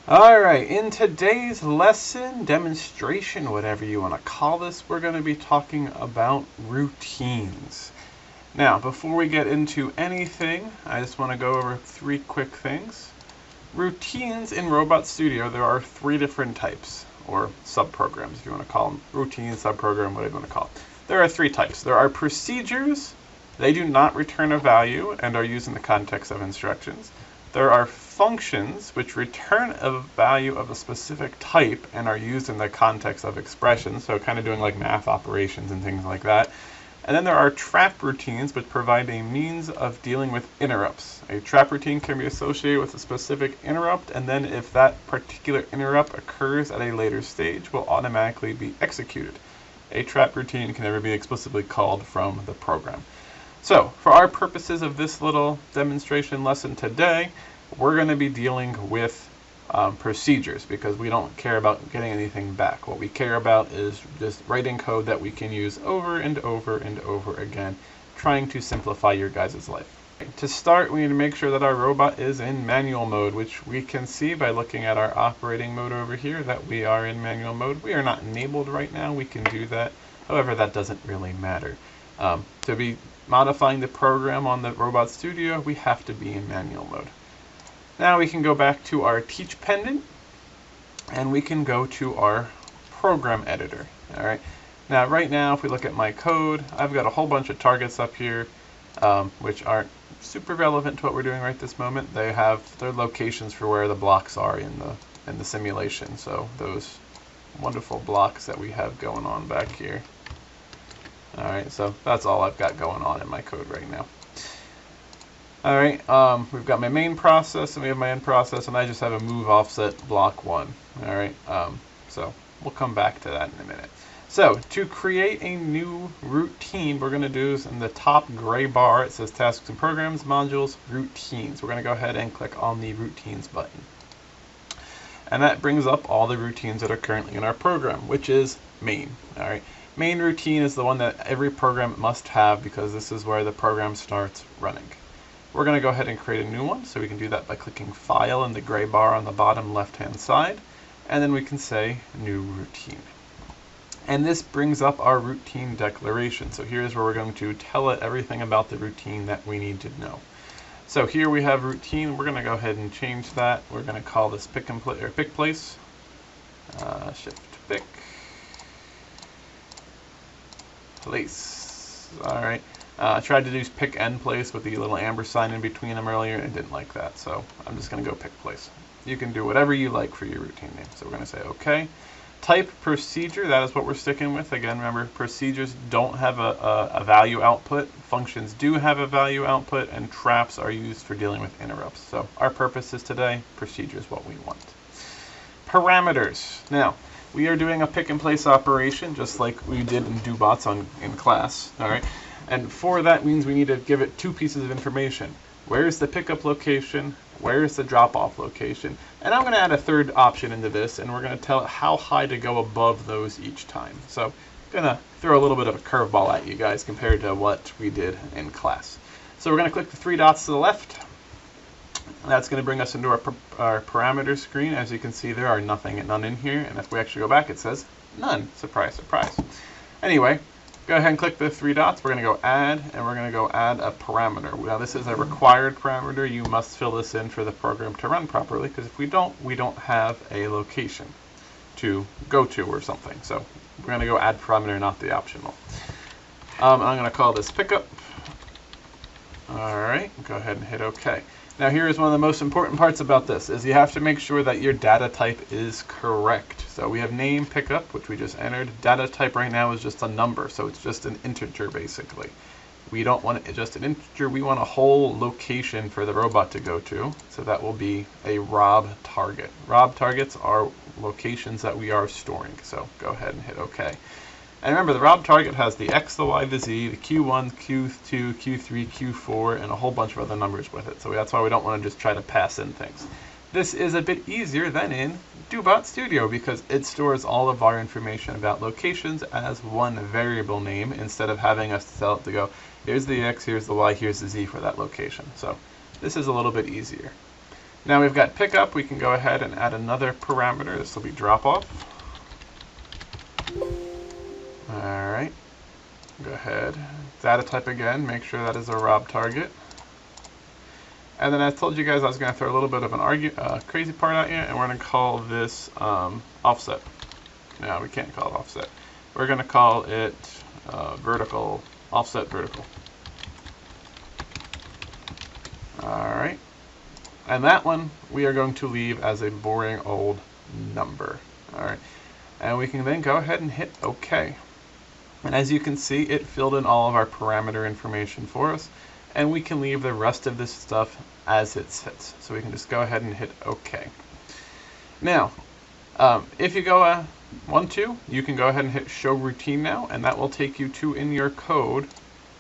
Alright, in today's lesson, demonstration, whatever you want to call this, we're going to be talking about routines. Now, before we get into anything, I just want to go over three quick things. Routines in Robot Studio, there are three different types, or subprograms, if you want to call them. Routine, subprogram, whatever you want to call it. There are three types. There are procedures. They do not return a value and are used in the context of instructions. There are functions which return a value of a specific type and are used in the context of expressions, so kind of doing like math operations and things like that. And then there are trap routines which provide a means of dealing with interrupts. A trap routine can be associated with a specific interrupt, and then if that particular interrupt occurs at a later stage, will automatically be executed. A trap routine can never be explicitly called from the program. So, for our purposes of this little demonstration lesson today, we're going to be dealing with procedures because we don't care about getting anything back. What we care about is just writing code that we can use over and over and over again, trying to simplify your guys' life. To start, we need to make sure that our robot is in manual mode, which we can see by looking at our operating mode over here that we are in manual mode. We are not enabled right now. We can do that. However, that doesn't really matter. To be modifying the program on the Robot Studio, we have to be in manual mode. Now we can go back to our teach pendant and we can go to our program editor. Alright. Now right now if we look at my code, I've got a whole bunch of targets up here which aren't super relevant to what we're doing right this moment. They have their locations for where the blocks are in the simulation. So those wonderful blocks that we have going on back here. Alright, so that's all I've got going on in my code right now. Alright, we've got my main process and we have my end process, and I just have a move offset block 1. Alright, so we'll come back to that in a minute. So, to create a new routine, we're going to do is in the top gray bar, it says Tasks and Programs, Modules, Routines. We're going to go ahead and click on the Routines button. And that brings up all the routines that are currently in our program, which is main. Alright. Main routine is the one that every program must have because this is where the program starts running. We're going to go ahead and create a new one, so we can do that by clicking File in the gray bar on the bottom left-hand side, and then we can say New Routine. And this brings up our routine declaration. So here's where we're going to tell it everything about the routine that we need to know. So here we have routine. We're going to go ahead and change that. We're going to call this pick place. Shift pick. Place. Alright. I tried to do pick end place with the little amber sign in between them earlier and didn't like that, so I'm just going to go pick place. You can do whatever you like for your routine name. So we're going to say OK. Type procedure, that is what we're sticking with. Again, remember, procedures don't have a value output. Functions do have a value output, and traps are used for dealing with interrupts. So our purpose is today, procedure is what we want. Parameters. Now, we are doing a pick and place operation just like we did in DoBots in class. All right. And for that means we need to give it two pieces of information. Where is the pickup location? Where is the drop-off location? And I'm going to add a third option into this, and we're going to tell it how high to go above those each time. So I'm going to throw a little bit of a curveball at you guys compared to what we did in class. So we're going to click the three dots to the left. That's going to bring us into our parameter screen. As you can see, there are none in here. And if we actually go back, it says none. Surprise, surprise. Anyway, go ahead and click the three dots. We're going to go add, and we're going to go add a parameter. Now this is a required parameter. You must fill this in for the program to run properly, because if we don't have a location to go to or something. So we're going to go add parameter, not the optional. I'm going to call this pickup. Alright, go ahead and hit OK. Now here is one of the most important parts about this, is you have to make sure that your data type is correct. So we have name pickup, which we just entered. Data type right now is just a number, so it's just an integer basically. We don't want it just an integer, we want a whole location for the robot to go to. So that will be a rob target. Rob targets are locations that we are storing, so go ahead and hit OK. And remember, the rob target has the X, the Y, the Z, the Q1, Q2, Q3, Q4, and a whole bunch of other numbers with it. So that's why we don't want to just try to pass in things. This is a bit easier than in DoBot Studio because it stores all of our information about locations as one variable name instead of having us tell it to go, here's the X, here's the Y, here's the Z for that location. So this is a little bit easier. Now we've got pickup, we can go ahead and add another parameter. This will be drop off. Alright, go ahead, data type again, make sure that is a Rob target. And then I told you guys I was going to throw a little bit of an crazy part at you, and we're going to call this offset. No, we can't call it offset. We're going to call it vertical, offset vertical. Alright, and that one we are going to leave as a boring old number. Alright, and we can then go ahead and hit OK. And as you can see, it filled in all of our parameter information for us, and we can leave the rest of this stuff as it sits. So we can just go ahead and hit OK. Now, if you go want to, you can go ahead and hit Show Routine now, and that will take you to in your code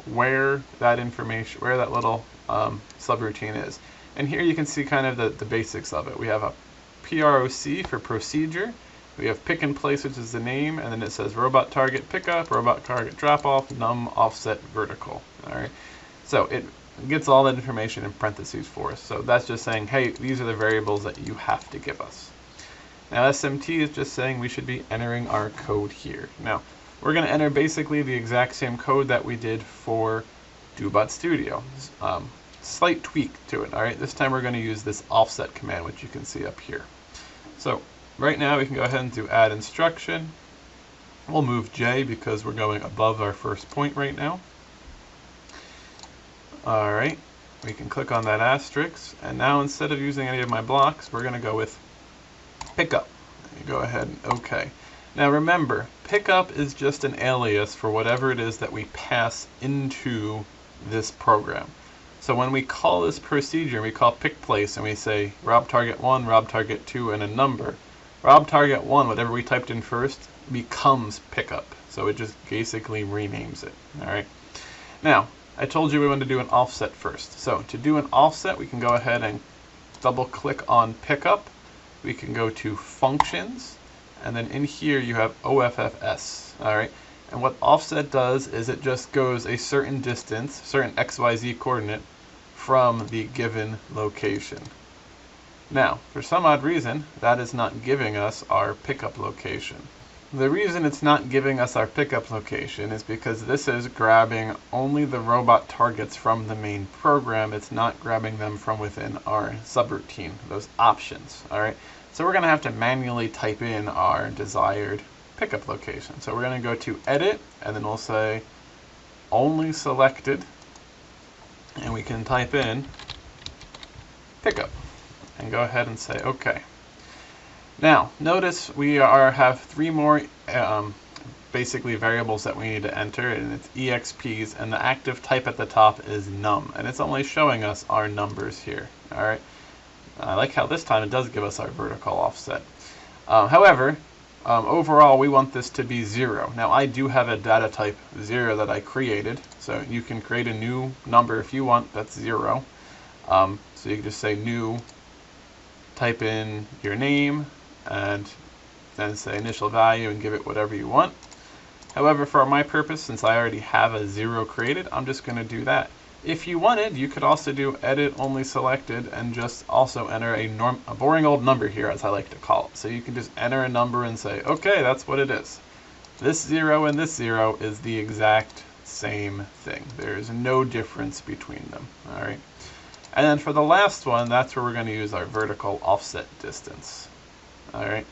where that information, where that little subroutine is. And here you can see kind of the basics of it. We have a PROC for procedure. We have pick and place, which is the name, and then it says robot target pickup, robot target drop off, num offset vertical. All right. So it gets all that information in parentheses for us. So that's just saying, hey, these are the variables that you have to give us. Now SMT is just saying we should be entering our code here. Now we're going to enter basically the exact same code that we did for DoBot Studio. Slight tweak to it. All right. This time we're going to use this offset command, which you can see up here. So right now we can go ahead and do add instruction. We'll move J because we're going above our first point right now. Alright, we can click on that asterisk, and now instead of using any of my blocks, we're going to go with pickup. You go ahead and OK. Now remember, pickup is just an alias for whatever it is that we pass into this program. So when we call this procedure, we call pick place, and we say rob target 1, rob target 2, and a number. Rob target 1, whatever we typed in first, becomes pickup. So it just basically renames it. Alright. Now, I told you we wanted to do an offset first. So to do an offset, we can go ahead and double click on pickup. We can go to functions, and then in here you have OFFS. Alright. And what offset does is it just goes a certain distance, certain XYZ coordinate, from the given location. Now, for some odd reason, that is not giving us our pickup location. The reason it's not giving us our pickup location is because this is grabbing only the robot targets from the main program. It's not grabbing them from within our subroutine, those options. All right. So we're going to have to manually type in our desired pickup location. So we're going to go to edit, and then we'll say only selected, and we can type in pickup and go ahead and say OK. Now, notice we have three more basically variables that we need to enter, and it's EXPs, and the active type at the top is num, and it's only showing us our numbers here. All right. I like how this time it does give us our vertical offset. However, overall we want this to be 0. Now I do have a data type 0 that I created, so you can create a new number if you want that's 0. So you can just say new, type in your name, and then say initial value and give it whatever you want. However, for my purpose, since I already have a 0 created, I'm just going to do that. If you wanted, you could also do edit only selected and just also enter a boring old number here, as I like to call it. So you can just enter a number and say, okay, that's what it is. This 0 and this 0 is the exact same thing. There is no difference between them. All right. And then for the last one, that's where we're going to use our vertical offset distance. All right.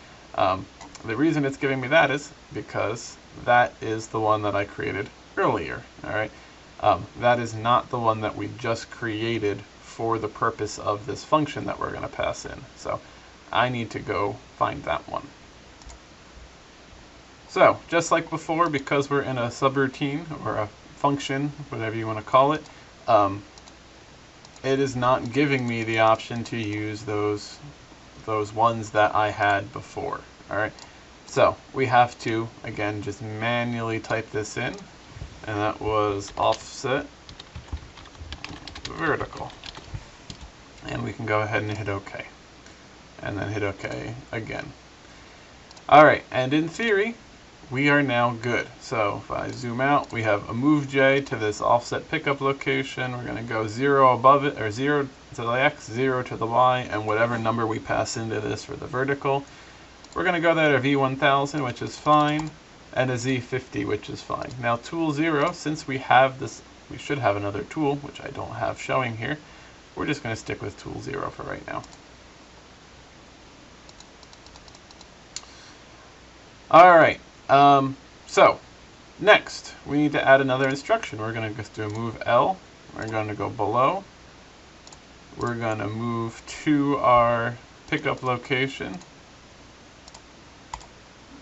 The reason it's giving me that is because that is the one that I created earlier. All right. That is not the one that we just created for the purpose of this function that we're going to pass in. So I need to go find that one. So just like before, because we're in a subroutine or a function, whatever you want to call it, it is not giving me the option to use those ones that I had before. All right. So we have to, again, just manually type this in. And that was offset vertical. And we can go ahead and hit OK. And then hit OK again. Alright, and in theory, we are now good. So if I zoom out, we have a move J to this offset pickup location. We're going to go 0 above it, or 0 to the X, 0 to the Y, and whatever number we pass into this for the vertical. We're going to go there to V1000, which is fine, and a Z50, which is fine. Now tool 0, since we have this, we should have another tool, which I don't have showing here. We're just going to stick with tool 0 for right now. Alright, so next we need to add another instruction. We're going to just do a move L. We're going to go below. We're going to move to our pickup location.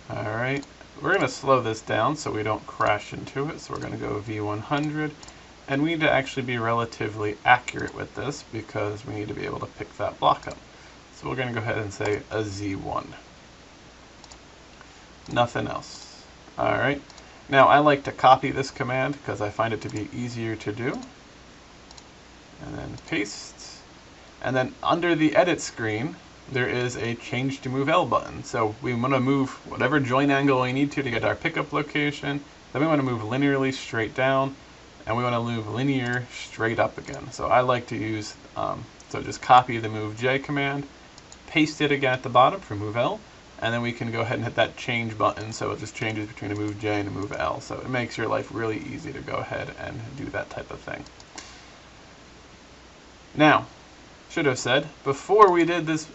Alright, we're going to slow this down so we don't crash into it. So we're going to go V100. And we need to actually be relatively accurate with this because we need to be able to pick that block up. So we're going to go ahead and say a Z1. Nothing else. Alright, now I like to copy this command because I find it to be easier to do. And then paste. And then under the edit screen, there is a change to move L button. So we want to move whatever join angle we need to get our pickup location. Then we want to move linearly straight down. And we want to move linear straight up again. So I like to use, so just copy the move J command, paste it again at the bottom for move L, and then we can go ahead and hit that change button so it just changes between a move J and a move L. So it makes your life really easy to go ahead and do that type of thing. Now, should have said, before we did this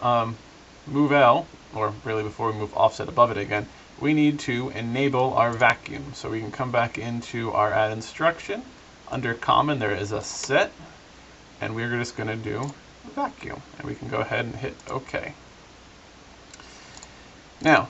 move L, or really before we move offset above it again, we need to enable our vacuum. So we can come back into our add instruction. Under common there is a set, and we're just going to do vacuum. And we can go ahead and hit OK. Now,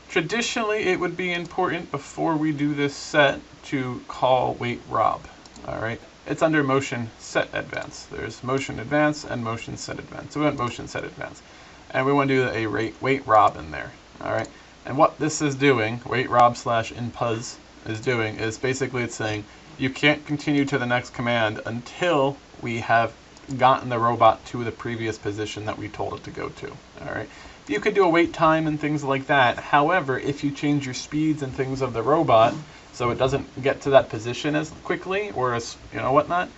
traditionally it would be important before we do this set to call wait Rob. Alright, it's under motion set advance. There's motion advance and motion set advance. So we want motion set advance. And we want to do a wait Rob in there. Alright, and what this is doing, wait Rob / inpuz is doing, is basically it's saying you can't continue to the next command until we have gotten the robot to the previous position that we told it to go to. Alright. You could do a wait time and things like that. However, if you change your speeds and things of the robot so it doesn't get to that position as quickly or as whatnot,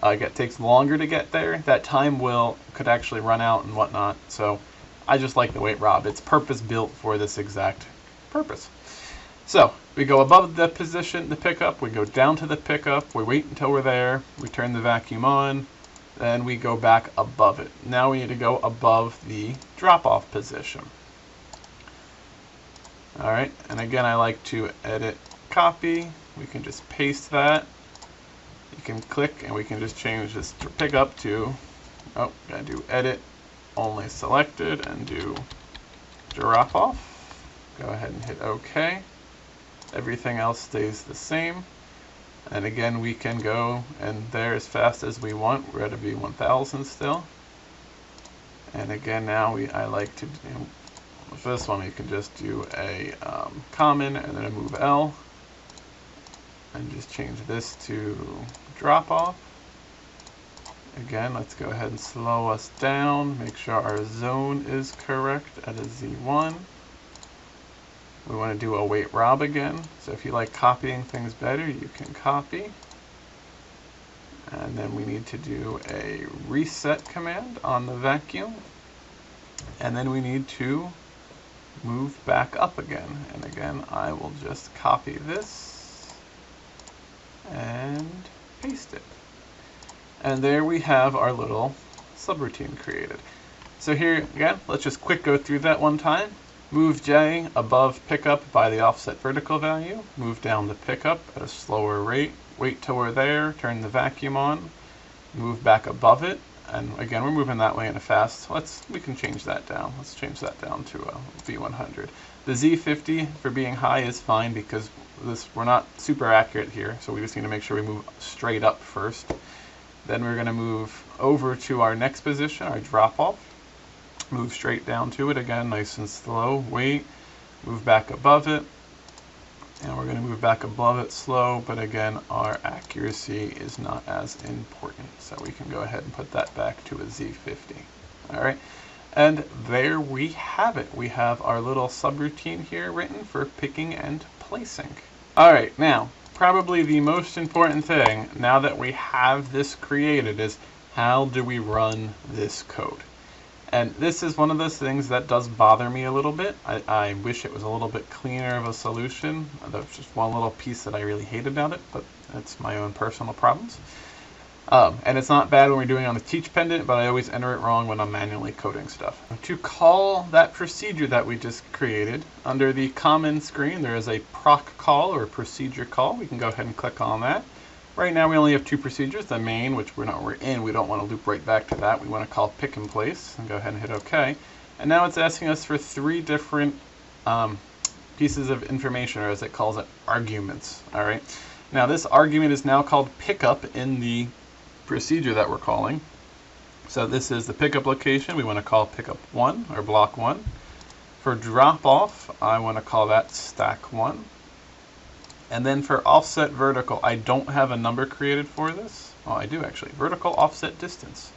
it takes longer to get there, that time could actually run out and whatnot. So I just like the wait Rob. It's purpose built for this exact purpose. So we go above the position, the pickup, we go down to the pickup, we wait until we're there, we turn the vacuum on, then we go back above it. Now we need to go above the drop-off position. Alright, and again I like to edit copy. We can just paste that. You can click and we can just change this to pickup to, gotta do edit, only selected, and do drop-off. Go ahead and hit OK. Everything else stays the same. And again, we can go and there as fast as we want. We're at a V1000 still. And again, now I like to, with this one, we can just do a common and then a move L. And just change this to drop off. Again, let's go ahead and slow us down. Make sure our zone is correct at a Z1. We want to do a wait Rob again. So if you like copying things better, you can copy. And then we need to do a reset command on the vacuum. And then we need to move back up again. And again, I will just copy this and paste it. And there we have our little subroutine created. So here again, let's just quick go through that one time. Move J above pickup by the offset vertical value. Move down the pickup at a slower rate. Wait till we're there. Turn the vacuum on. Move back above it. And again, we're moving that way in a fast. We can change that down. Let's change that down to a V100. The Z50 for being high is fine because we're not super accurate here. So we just need to make sure we move straight up first. Then we're going to move over to our next position, our drop off. Move straight down to it again, nice and slow. Wait, move back above it, and we're going to move back above it slow, but again, our accuracy is not as important, so we can go ahead and put that back to a Z50. Alright, and there we have it. We have our little subroutine here written for picking and placing. Alright, now, probably the most important thing, now that we have this created, is how do we run this code? And this is one of those things that does bother me a little bit. I wish it was a little bit cleaner of a solution. There's just one little piece that I really hate about it, but that's my own personal problems. And it's not bad when we're doing it on the teach pendant, but I always enter it wrong when I'm manually coding stuff. To call that procedure that we just created, under the common screen there is a proc call or procedure call. We can go ahead and click on that. Right now we only have two procedures, the main, which we're in, we don't want to loop right back to that. We want to call pick and place, and go ahead and hit OK. And now it's asking us for three different pieces of information, or as it calls it, arguments. Alright. Now this argument is now called pickup in the procedure that we're calling. So this is the pickup location. We want to call pickup 1, or block 1. For drop off, I want to call that stack 1. And then for offset vertical, I don't have a number created for this. Oh, I do actually. Vertical offset distance.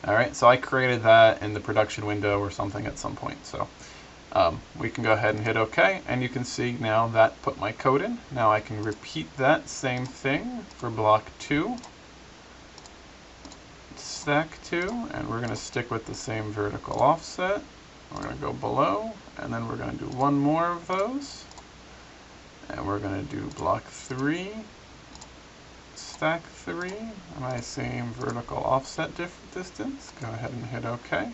Alright, so I created that in the production window or something at some point. So we can go ahead and hit OK, and you can see now that put my code in. Now I can repeat that same thing for block 2, stack 2, and we're going to stick with the same vertical offset. We're going to go below, and then we're going to do one more of those. And we're going to do block 3, stack 3, my same vertical offset distance. Go ahead and hit OK.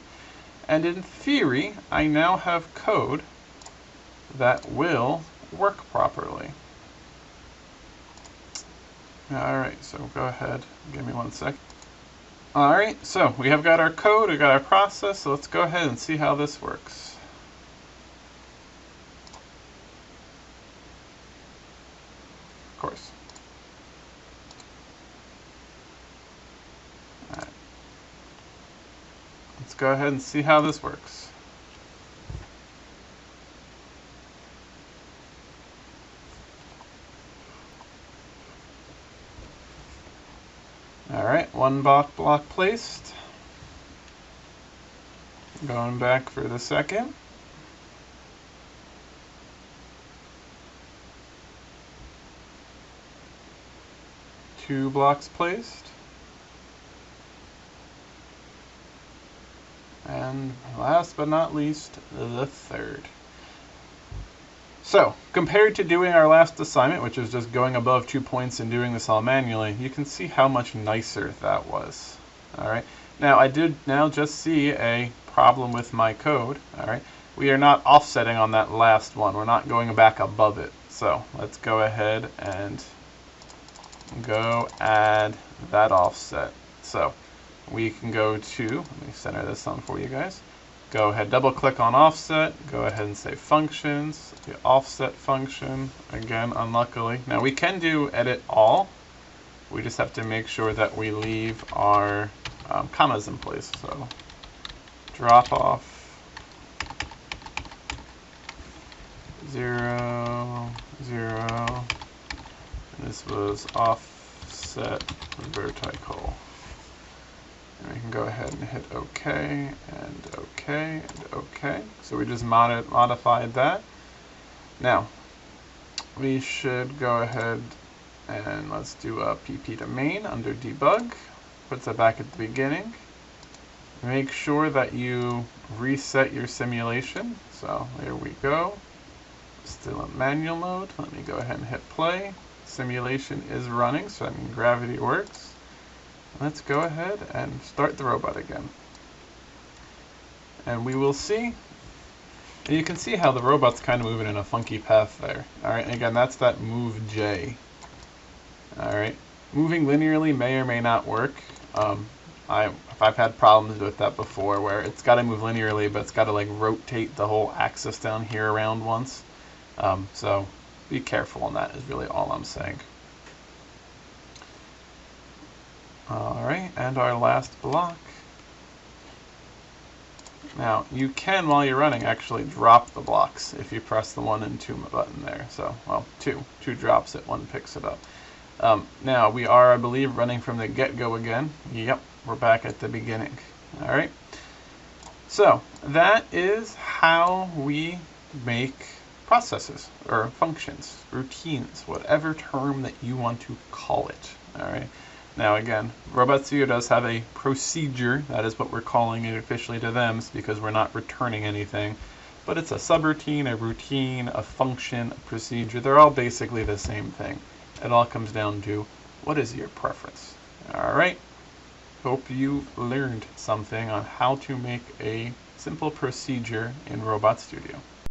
And in theory, I now have code that will work properly. Alright, so go ahead, give me 1 second. Alright, so we have got our code, we got our process, so let's go ahead and see how this works. Of course. Alright. Let's go ahead and see how this works. Alright, one block placed. Going back for the second. Two blocks placed. And last but not least, the third. So, compared to doing our last assignment, which is just going above 2 points and doing this all manually, you can see how much nicer that was. Alright, now I did now just see a problem with my code. Alright, we are not offsetting on that last one. We're not going back above it. So, let's go ahead and go add that offset. So, we can go to, let me center this on for you guys. Go ahead, double click on offset, go ahead and say functions, the offset function, again, unluckily. Now we can do edit all, we just have to make sure that we leave our commas in place. So drop off 0, 0, and this was offset vertical. And we can go ahead and hit OK, and OK, and OK. So we just modified that. Now, we should go ahead and let's do a pp to main under debug. Puts it back at the beginning. Make sure that you reset your simulation. So there we go. Still in manual mode. Let me go ahead and hit play. Simulation is running, so that means gravity works. Let's go ahead and start the robot again. And we will see. And you can see how the robot's kind of moving in a funky path there. Alright, and again, that's that move J. Alright, moving linearly may or may not work. I've had problems with that before where it's got to move linearly, but it's got to like rotate the whole axis down here around once. So be careful on that is really all I'm saying. Alright, and our last block. Now, you can, while you're running, actually drop the blocks if you press the 1 and 2 button there. So, well, 2 drops it, 1 picks it up. Now, we are, I believe, running from the get-go again. Yep, we're back at the beginning. Alright, so that is how we make processes or functions, routines, whatever term that you want to call it. All right. Now again, Robot Studio does have a procedure. That is what we're calling it officially to them, because we're not returning anything. But it's a subroutine, a routine, a function, a procedure. They're all basically the same thing. It all comes down to what is your preference. All right. Hope you learned something on how to make a simple procedure in Robot Studio.